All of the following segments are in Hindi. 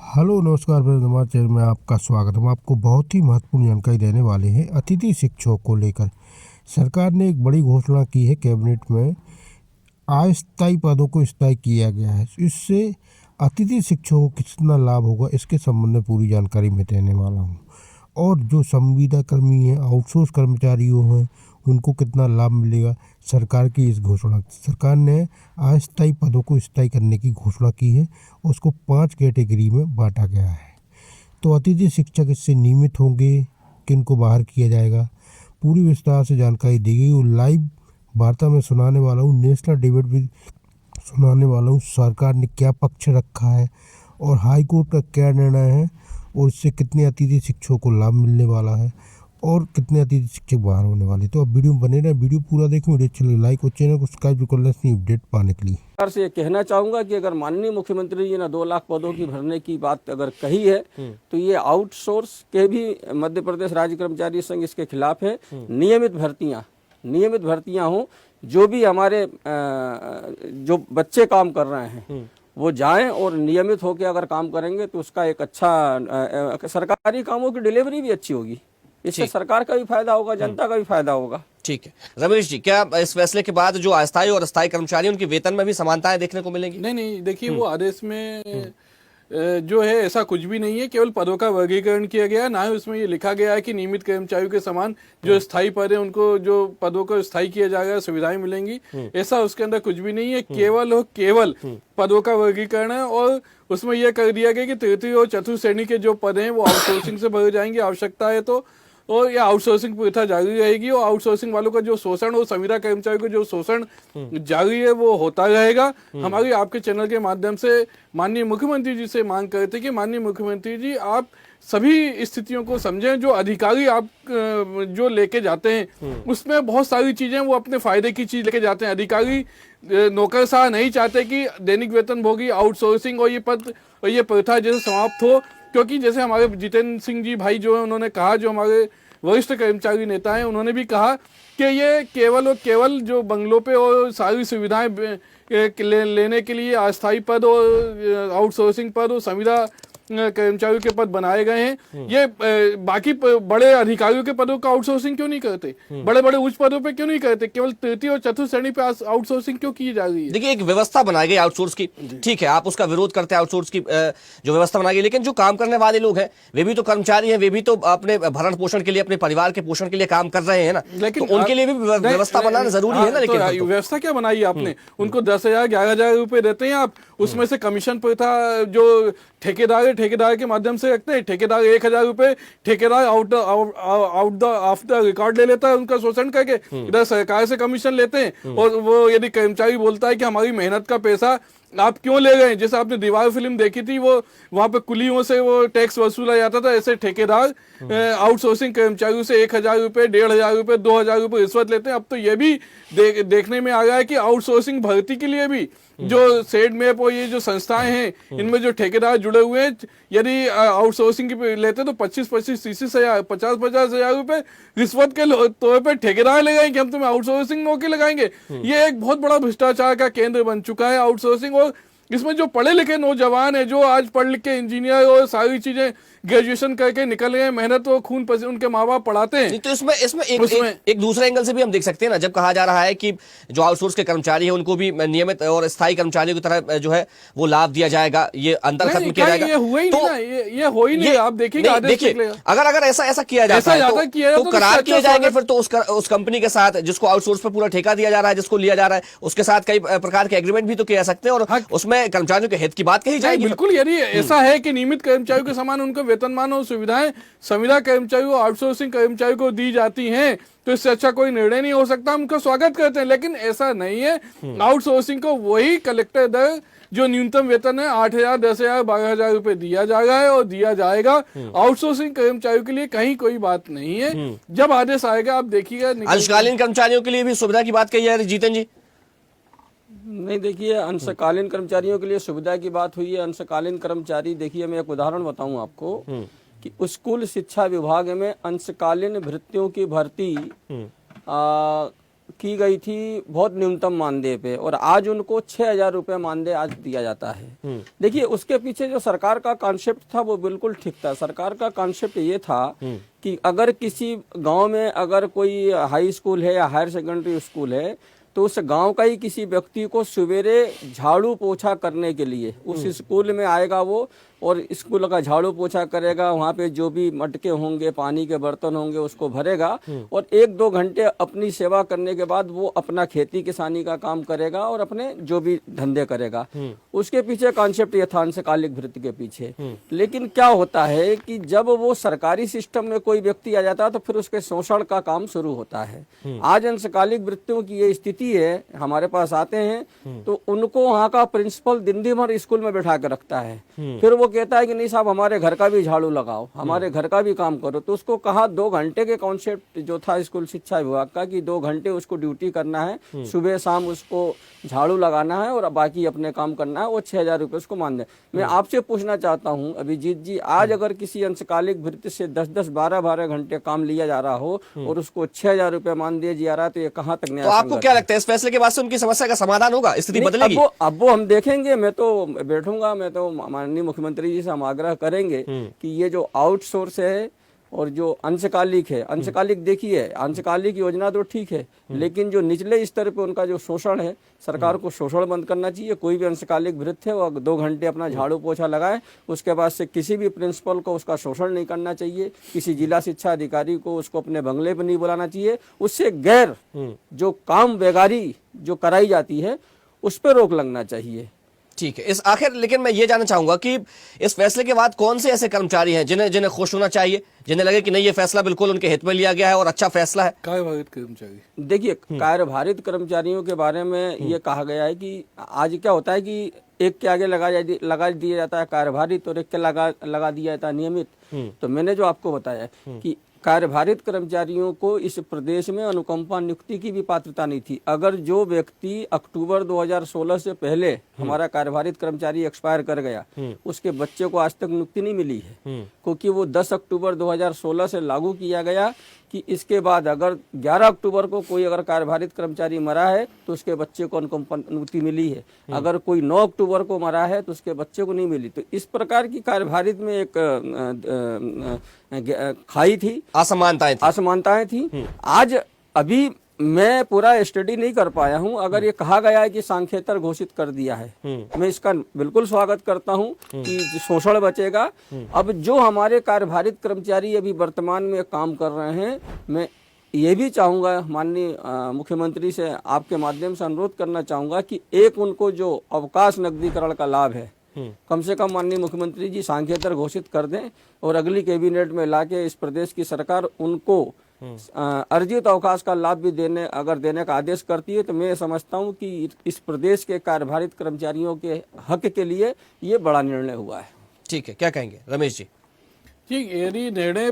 हेलो नमस्कार मेरे समाचार में आपका स्वागत है। हम आपको बहुत ही महत्वपूर्ण जानकारी देने वाले हैं अतिथि शिक्षकों को लेकर। सरकार ने एक बड़ी घोषणा की है। कैबिनेट में अस्थायी पदों को स्थायी किया गया है। इससे अतिथि शिक्षकों को कितना लाभ होगा इसके संबंध में पूरी जानकारी मैं देने वाला हूँ। और जो संविदा कर्मी हैं, आउटसोर्स कर्मचारियों हैं, उनको कितना लाभ मिलेगा सरकार की इस घोषणा। सरकार ने अस्थायी पदों को स्थायी करने की घोषणा की है। उसको 5 कैटेगरी में बांटा गया है। तो अतिथि शिक्षक इससे नियमित होंगे, किनको बाहर किया जाएगा, पूरी विस्तार से जानकारी दी गई। और लाइव वार्ता में सुनाने वाला हूँ, नेशनल डिबेट भी सुनाने वाला हूँ। सरकार ने क्या पक्ष रखा है और हाई कोर्ट का क्या निर्णय है और इससे कितने अतिथि शिक्षकों को लाभ मिलने वाला है और कितने अतिथि शिक्षक बाहर होने वाले। तो अब वीडियो बने रहे, वीडियो पूरा देखें। वीडियो अच्छी लगे लाइक और चैनल को सब्सक्राइब कर लें अपनी अपडेट पाने के लिए। सरकार से ये कहना चाहूंगा कि अगर माननीय मुख्यमंत्री जी ने 2 लाख पदों की भरने की बात अगर कही है तो ये आउटसोर्स के भी मध्य प्रदेश राज्य कर्मचारी संघ इसके खिलाफ है। नियमित भर्तियां हो, जो भी हमारे जो बच्चे काम कर रहे हैं वो जाएं और नियमित होकर अगर काम करेंगे तो उसका एक अच्छा सरकारी कामों की डिलीवरी भी अच्छी होगी। इससे सरकार का भी फायदा होगा, जनता का भी फायदा होगा। ठीक है रमेश जी, क्या इस फैसले के बाद जो अस्थायी और अस्थायी कर्मचारी उनके वेतन में भी समानताएं देखने को मिलेंगी? नहीं, देखिए वो आदेश में जो है ऐसा कुछ भी नहीं है। केवल पदों का वर्गीकरण किया गया है, ना ही उसमें ये लिखा गया है कि नियमित कर्मचारियों के समान जो स्थायी पद है उनको जो पदों को स्थायी किया जाएगा, सुविधाएं मिलेंगी। ऐसा उसके अंदर कुछ भी नहीं है। केवल पदों का वर्गीकरण है और उसमें यह कर दिया गया कि तृतीय और चतुर्थ श्रेणी के जो पद हैं वो आउटसोर्सिंग से भरे जाएंगे आवश्यकता है तो, और यह आउटसोर्सिंग प्रथा जारी रहेगी। और आउटसोर्सिंग वालों का जो शोषण और संविदा कर्मचारियों का जो शोषण जारी है वो होता रहेगा। हमारी आपके चैनल के माध्यम से माननीय मुख्यमंत्री जी से मांग करते कि माननीय मुख्यमंत्री जी आप सभी स्थितियों को समझें। जो अधिकारी आप जो लेके जाते हैं उसमें बहुत सारी चीजें वो अपने फायदे की चीज लेके जाते हैं। अधिकारी नौकरशाह नहीं चाहते कि दैनिक वेतनभोगी आउटसोर्सिंग और ये पद और ये प्रथा जैसे समाप्त हो। क्योंकि जैसे हमारे जितेंद्र सिंह जी भाई जो है उन्होंने कहा, जो हमारे वरिष्ठ कर्मचारी नेता हैं, उन्होंने भी कहा कि ये केवल और केवल जो बंगलों पे और सारी सुविधाएं लेने के लिए अस्थायी पद और आउटसोर्सिंग पद और संविदा कर्मचारियों के पद बनाए गए हैं। ये बाकी बड़े अधिकारियों के पदों का आउटसोर्सिंग क्यों नहीं करते? बड़े बड़े उच्च पदों पे क्यों नहीं करते? केवल तृतीय और चतुर्थ श्रेणी पे आउटसोर्सिंग क्यों की जा रही है? देखिए, एक व्यवस्था बनाई गई आउटसोर्स की, ठीक है, आप उसका विरोध करते हैं आउटसोर्स की जो व्यवस्था बनाई गई, लेकिन जो काम करने वाले लोग हैं वे भी तो कर्मचारी हैं, वे भी तो अपने भरण पोषण के लिए, अपने परिवार के पोषण के लिए काम कर रहे हैं ना। लेकिन तो उनके लिए भी व्यवस्था बनाना जरूरी है ना। लेकिन व्यवस्था क्या बनाई आपने? उनको 10,000 11,000 रुपए देते हैं आप, उसमें से कमीशन प्रथा जो ठेकेदार के माध्यम से रखते हैं। ठेकेदार 1,000 रुपए ठेकेदार ऑफ द रिकॉर्ड ले लेता है उनका शोषण करके, इधर सरकार से कमीशन लेते हैं। और वो यदि कर्मचारी बोलता है कि हमारी मेहनत का पैसा आप क्यों ले गए, जैसे आपने दीवार फिल्म देखी थी, वो वहां पे कुलियों से वो टैक्स वसूला जाता था, ऐसे ठेकेदार आउटसोर्सिंग कर्मचारियों से 1,000 रुपए 1,500 रुपए 2,000 रुपए रिश्वत लेते हैं। अब तो ये भी देखने में आ गया है कि आउटसोर्सिंग भर्ती के लिए भी जो सेड मैप और ये जो संस्थाएं हैं इनमें जो ठेकेदार जुड़े हुए हैं, यदि आउटसोर्सिंग की लेते तो 25-25 30 हजार 50-50 हजार रुपए रिश्वत के तौर पर ठेकेदार लगाएंगे कि हम तुम्हें आउटसोर्सिंग नौकरी लगाएंगे। ये एक बहुत बड़ा भ्रष्टाचार का केंद्र बन चुका है आउटसोर्सिंग। और इसमें जो पढ़े लिखे नौजवान है, जो आज पढ़ लिख के इंजीनियर और सारी चीजें ग्रेजुएशन करके निकल गए, मेहनत और खून पसीने उनके माँ बाप पढ़ाते हैं। तो इसमें एक दूसरे एंगल से भी हम देख सकते हैं ना, जब कहा जा रहा है कि जो आउटसोर्स के कर्मचारी हैं उनको भी नियमित और स्थायी कर्मचारियों की तरह जो है वो लाभ दिया जाएगा, ये अंतर खत्म किया जाएगा। ये हुआ ही नहीं, ये हो ही नहीं। आप देखिए अगर ऐसा किया जाता है तो करार किए जाएंगे फिर तो उस कंपनी के साथ जिसको आउटसोर्स पर पूरा ठेका दिया जा रहा है, जिसको लिया जा रहा है, उसके साथ कई प्रकार के एग्रीमेंट भी तो किए जा सकते हैं और उसमें कर्मचारियों के हित की बात कही जाएगी। बिल्कुल, यदि ऐसा है कि नियमित कर्मचारियों के समान उनको वेतनमान और सुविधाएं संविदा कर्मचारियों और आउटसोर्सिंग कर्मचारियों को दी जाती हैं तो इससे अच्छा कोई निर्णय नहीं हो सकता। हम उनका स्वागत करते हैं, लेकिन ऐसा नहीं है। आउटसोर्सिंग को वही कलेक्टर दर जो न्यूनतम वेतन है 8,000 10,000 12,000 रुपए दिया जा रहा है और दिया जाएगा। आउटसोर्सिंग कर्मचारियों के लिए कहीं कोई बात नहीं है। जब आदेश आएगा आप देखिएगा। अंशकालीन कर्मचारियों के लिए भी सुविधा की बात कही है जीतन जी? नहीं, देखिए, अंशकालीन कर्मचारियों के लिए सुविधा की बात हुई है। अंशकालीन कर्मचारी, देखिए मैं एक उदाहरण बताऊं आपको कि स्कूल शिक्षा विभाग में अंशकालीन भर्तियों की भर्ती की गई थी बहुत न्यूनतम मानदेय पे, और आज उनको 6,000 रुपये मानदेय आज दिया जाता है। देखिए, उसके पीछे जो सरकार का कॉन्सेप्ट था वो बिल्कुल ठीक था। सरकार का कॉन्सेप्ट ये था कि अगर किसी गांव में अगर कोई हाई स्कूल है या हायर सेकेंडरी स्कूल है, तो उस गांव का ही किसी व्यक्ति को सवेरे झाड़ू पोछा करने के लिए उस स्कूल में आएगा वो, और स्कूल का झाड़ू पोछा करेगा, वहाँ पे जो भी मटके होंगे, पानी के बर्तन होंगे, उसको भरेगा, और 1-2 घंटे अपनी सेवा करने के बाद वो अपना खेती किसानी का काम करेगा और अपने जो भी धंधे करेगा। उसके पीछे कॉन्सेप्ट ये था, अंशकालिक वृत्ति के पीछे। लेकिन क्या होता है कि जब वो सरकारी सिस्टम में कोई व्यक्ति आ जाता है तो फिर उसके शोषण का काम शुरू होता है। आज अंशकालिक वृत्तियों की ये स्थिति है, हमारे पास आते हैं तो उनको वहाँ का प्रिंसिपल दिन भर स्कूल में बैठा के रखता है, फिर वो कहता है कि नहीं साहब हमारे घर का भी झाड़ू लगाओ, हमारे घर का भी काम करो। तो उसको कहा 2 घंटे के कॉन्सेप्ट जो था स्कूल शिक्षा विभाग का कि 2 घंटे उसको ड्यूटी करना है, सुबह शाम उसको झाड़ू लगाना है और बाकी अपने काम करना है, वो 6,000 रुपये उसको मान दे। मैं आपसे पूछना चाहता हूँ अभिजीत जी, आज अगर किसी अंशकालिक वृत्ति से 10-10, 12-12 घंटे काम लिया जा रहा हो और उसको 6,000 रुपये मान दिया जा रहा है, तो ये कहाँ तक न्याय? तो आपको क्या लगता है इस फैसले के बाद से उनकी समस्या का समाधान होगा, स्थिति बदलेगी? अब वो हम देखेंगे। मैं तो बैठूंगा, मैं तो माननीय मुख्यमंत्री जी से हम आग्रह करेंगे कि ये जो आउटसोर्स है और जो अंशकालिक है, अंशकालिक देखिए, अंशकालिक योजना तो ठीक है, लेकिन जो निचले स्तर पे उनका जो शोषण है, सरकार को शोषण बंद करना चाहिए। कोई भी अंशकालिक वृत्ति है वो 2 घंटे अपना झाड़ू पोछा लगाए, उसके बाद से किसी भी प्रिंसिपल को उसका शोषण नहीं करना चाहिए, किसी जिला शिक्षा अधिकारी को उसको अपने बंगले पर नहीं बुलाना चाहिए। उससे गैर जो काम बेगारी जो कराई जाती है उस पर रोक लगना चाहिए। ठीक है, इस आखिर लेकिन मैं ये जानना चाहूंगा कि इस फैसले के बाद कौन से ऐसे कर्मचारी हैं जिन्हें खुश होना चाहिए, जिन्हें लगे कि नहीं ये फैसला बिल्कुल उनके हित में लिया गया है और अच्छा फैसला है? कार्यभारित कर्मचारी। देखिए, कार्यभारित कर्मचारियों के बारे में ये कहा गया है कि आज क्या होता है कि एक के आगे लगा दिया जाता है कार्यभारित और एक के लगा दिया जाता है नियमित। तो मैंने जो आपको बताया कि कार्यभारित कर्मचारियों को इस प्रदेश में अनुकंपा नियुक्ति की भी पात्रता नहीं थी। अगर जो व्यक्ति अक्टूबर 2016 से पहले हमारा कार्यभारित कर्मचारी एक्सपायर कर गया, उसके बच्चे को आज तक नियुक्ति नहीं मिली है, क्योंकि वो 10 अक्टूबर 2016 से लागू किया गया कि इसके बाद अगर 11 अक्टूबर को कोई अगर कार्यभारित कर्मचारी मरा है तो उसके बच्चे को अनुकंपा नियुक्ति मिली है, अगर कोई 9 अक्टूबर को मरा है तो उसके बच्चे को नहीं मिली। तो इस प्रकार की कार्यभारित में एक खाई थी, असमानताएं थी। आज अभी मैं पूरा स्टडी नहीं कर पाया हूं, अगर ये कहा गया है कि सांख्येतर घोषित कर दिया है, मैं इसका बिल्कुल स्वागत करता हूं कि शोषण बचेगा। अब जो हमारे कार्यभारित कर्मचारी अभी वर्तमान में काम कर रहे हैं, मैं ये भी चाहूंगा माननीय मुख्यमंत्री से आपके माध्यम से अनुरोध करना चाहूंगा कि एक उनको जो अवकाश नकदीकरण का लाभ है, कम से कम माननीय मुख्यमंत्री जी सांख्येतर घोषित कर दें और अगली कैबिनेट में लाके इस प्रदेश की सरकार उनको अर्जित अवकाश का लाभ भी देने का आदेश करती है, तो मैं समझता हूं कि इस प्रदेश के कार्यभारित कर्मचारियों के हक के लिए ये बड़ा निर्णय हुआ है। ठीक है, क्या कहेंगे रमेश जी? ठीक, यदि निर्णय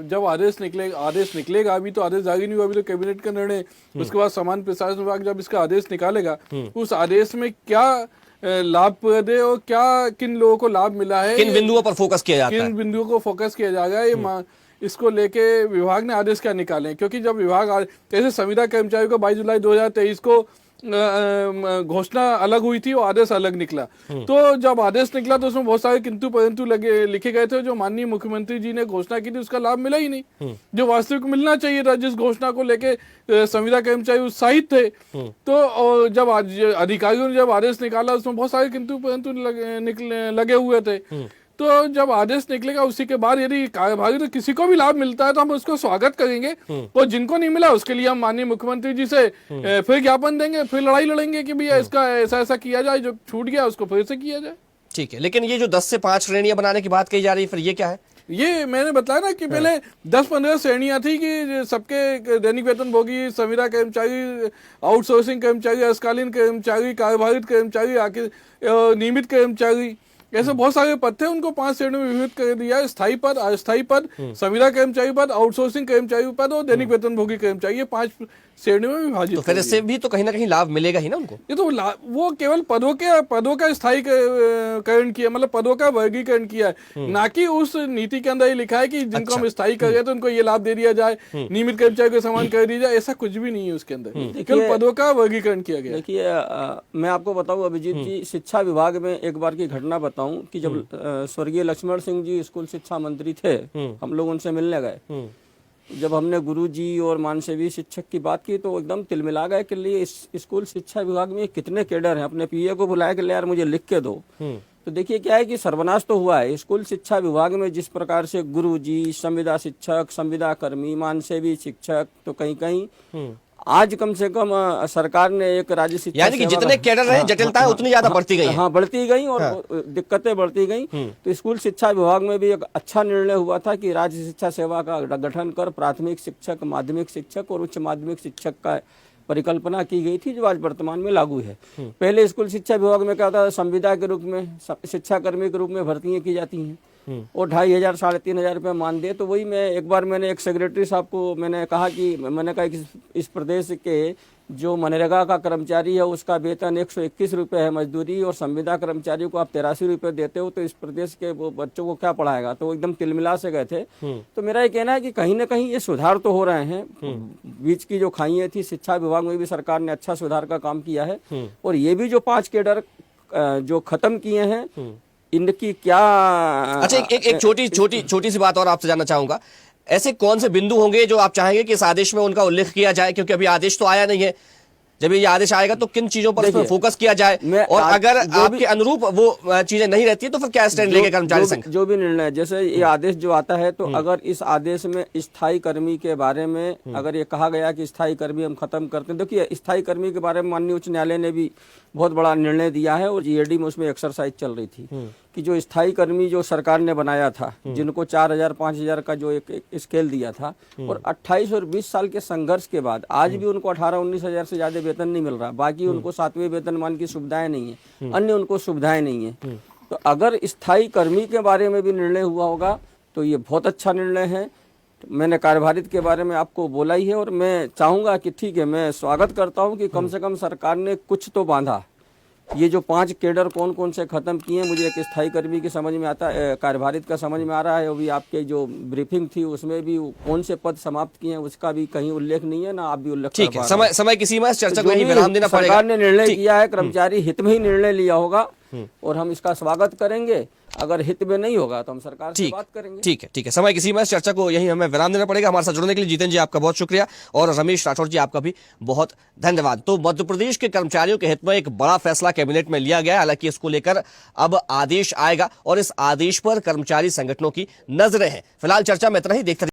जब आदेश निकलेगा, अभी तो आदेश जारी नहीं हुआ, अभी तो कैबिनेट का निर्णय, उसके बाद सामान्य प्रशासन विभाग जब इसका आदेश निकालेगा, उस आदेश में क्या लाभप्रद है और क्या किन लोगों को लाभ मिला है, किन बिंदुओं पर फोकस किया जाता है, किन बिंदुओं को फोकस किया जाएगा, ये इसको लेके विभाग ने आदेश क्या निकाले। क्योंकि जब विभाग जैसे संविदा कर्मचारियों को 22 जुलाई 2023 को घोषणा अलग हुई थी और आदेश अलग निकला, तो जब आदेश निकला तो उसमें बहुत सारे किंतु परंतु लिखे गए थे। जो माननीय मुख्यमंत्री जी ने घोषणा की थी उसका लाभ मिला ही नहीं, जो वास्तविक मिलना चाहिए था, जिस घोषणा को लेके संविदा कर्मचारी उत्साहित थे। तो जब अधिकारियों ने जब आदेश निकाला उसमें बहुत सारे किंतु परंतु लगे हुए थे। तो जब आदेश निकलेगा उसी के बाद यदि कार्यभारित तो किसी को भी लाभ मिलता है तो हम उसको स्वागत करेंगे, और जिनको नहीं मिला उसके लिए हम माननीय मुख्यमंत्री जी से फिर ज्ञापन देंगे, फिर लड़ाई लड़ेंगे कि भैया इसका ऐसा किया जाए, जो छूट गया उसको फिर से किया जाए। ठीक है, लेकिन ये जो 10 से 5 श्रेणियां बनाने की बात कही जा रही है, फिर ये क्या है? ये मैंने बताया ना कि पहले 10-15 श्रेणियां थी कि सबके दैनिक वेतनभोगी, संविदा कर्मचारी, आउटसोर्सिंग कर्मचारी, अल्पकालीन कर्मचारी, कार्यभारित कर्मचारी, नियमित कर्मचारी, ऐसे बहुत सारे पद थे, उनको 5 श्रेणियों में विभाजित कर दिया है। स्थायी पद, अस्थायी पद, संविदा कर्मचारी पद, आउटसोर्सिंग कर्मचारी पद और दैनिक वेतनभोगी कर्मचारी, ये 5 श्रेणियों में विभाजित। तो फिर इससे भी तो कहीं ना कहीं लाभ मिलेगा ही ना उनको। ये तो वो केवल पदों का स्थायीकरण किया, मतलब पदों का वर्गीकरण किया है, ना कि उस नीति के अंदर ये लिखा है कि जिनको हम स्थायी कर रहे तो उनको ये लाभ दे दिया जाए, नियमित कर्मचारी को समान कर दिया जाए, ऐसा कुछ भी नहीं है उसके अंदर। केवल पदों का वर्गीकरण किया गया। देखिए, मैं आपको बताऊं अभिजीत जी, शिक्षा विभाग में एक बार की घटना बताऊं कि जब स्वर्गीय लक्ष्मण सिंह जी स्कूल शिक्षा मंत्री थे, हम लोग उनसे मिलने गए। जब हमने गुरुजी और मानसेवी शिक्षक की बात की तो एकदम तिलमिला गए कि लिए इस स्कूल शिक्षा विभाग में कितने कैडर हैं। अपने पीए को बुलाया कि ले यार मुझे लिख के दो। तो देखिए क्या है कि सर्वनाश तो हुआ है स्कूल शिक्षा विभाग में। जिस प्रकार से गुरुजी, संविदा शिक्षक, संविदा कर्मी, मानसेवी शिक्षक, तो कहीं कहीं आज कम से कम सरकार ने एक राज्य शिक्षा, यानी कि जितने कैडर रहे जटिलता है उतनी ज्यादा बढ़ती गई है। हाँ, बढ़ती गई और दिक्कतें बढ़ती गई। तो स्कूल शिक्षा विभाग में भी एक अच्छा निर्णय हुआ था कि राज्य शिक्षा सेवा का गठन कर प्राथमिक शिक्षक, माध्यमिक शिक्षक और उच्च माध्यमिक शिक्षक का परिकल्पना की गई थी, जो आज वर्तमान में लागू है। पहले स्कूल शिक्षा विभाग में क्या होता था, संविदा के रूप में शिक्षा कर्मी के रूप में भर्तियां की जाती हैं और 2500 3,500 रुपये मानदेय। तो वही मैं एक बार मैंने एक सेक्रेटरी साहब को मैंने कहा कि इस प्रदेश के जो मनरेगा का कर्मचारी है उसका वेतन 121 रुपये है मजदूरी, और संविदा कर्मचारी को आप 83 रुपये देते हो, तो इस प्रदेश के वो बच्चों को क्या पढ़ाएगा। तो वो एकदम तिलमिला से गए थे। तो मेरा ये कहना है कि कहीं ना कहीं ये सुधार तो हो रहे हैं। बीच की जो खाइयाँ थी शिक्षा विभाग में भी सरकार ने अच्छा सुधार का काम किया है। और ये भी जो 5 कैडर जो खत्म किए हैं, इनकी क्या। अच्छा, एक छोटी सी बात और आपसे जानना चाहूंगा, ऐसे कौन से बिंदु होंगे जो आप चाहेंगे कि इस आदेश में उनका उल्लेख किया जाए, क्योंकि अभी आदेश तो आया नहीं है। जब ये आदेश आएगा तो किन चीजों पर उसमें फोकस किया जाए, और अगर आपके अनुरूप वो चीजें नहीं रहती है तो फिर क्या स्टैंड लेंगे कर्मचारी संघ? जो भी निर्णय, जैसे ये आदेश जो आता है, तो अगर इस आदेश में स्थायी कर्मी के बारे में अगर ये कहा गया कि स्थायी कर्मी हम खत्म करते हैं। देखिए, स्थायी कर्मी के बारे में माननीय उच्च न्यायालय ने भी बहुत बड़ा निर्णय दिया है और जीएडी में उसमें एक्सरसाइज चल रही थी कि जो स्थायी कर्मी जो सरकार ने बनाया था, जिनको 4,000 5,000 का जो एक स्केल दिया था, और 28 और 20 साल के संघर्ष के बाद आज भी उनको 18-19 हज़ार से ज्यादा वेतन नहीं मिल रहा। बाकी उनको 7वें वेतनमान की सुविधाएं नहीं है, अन्य उनको सुविधाएं नहीं है। तो अगर स्थायी कर्मी के बारे में भी निर्णय हुआ होगा तो ये बहुत अच्छा निर्णय है। मैंने कार्यभारित के बारे में आपको बोला ही है, और मैं चाहूंगा कि ठीक है, मैं स्वागत करता हूं कि कम से कम सरकार ने कुछ तो बांधा। ये जो 5 कैडर कौन कौन से खत्म किए, मुझे एक स्थायी कर्मी की समझ में आता है, कार्यभारित का समझ में आ रहा है। अभी आपके जो ब्रीफिंग थी उसमें भी कौन से पद समाप्त किए हैं उसका भी कहीं उल्लेख नहीं है, ना आप भी उल्लेख। ठीक है, समय की सीमा, इस चर्चा को यहीं विराम देना पड़ेगा। सरकार ने निर्णय किया है, कर्मचारी हित में ही निर्णय लिया होगा और हम इसका स्वागत करेंगे। अगर हित में नहीं होगा तो हम सरकार से बात करेंगे। ठीक है, समय की सीमा, इस चर्चा को यहीं हमें विराम देना पड़ेगा। हमारे साथ जुड़ने के लिए जितेंद्र जी आपका बहुत शुक्रिया, और रमेश राठौर जी आपका भी बहुत धन्यवाद। तो मध्य प्रदेश के कर्मचारियों के हित में एक बड़ा फैसला कैबिनेट में लिया गया, हालांकि इसको लेकर अब आदेश आएगा और इस आदेश पर कर्मचारी संगठनों की नजरें हैं। फिलहाल चर्चा में इतना ही, देखते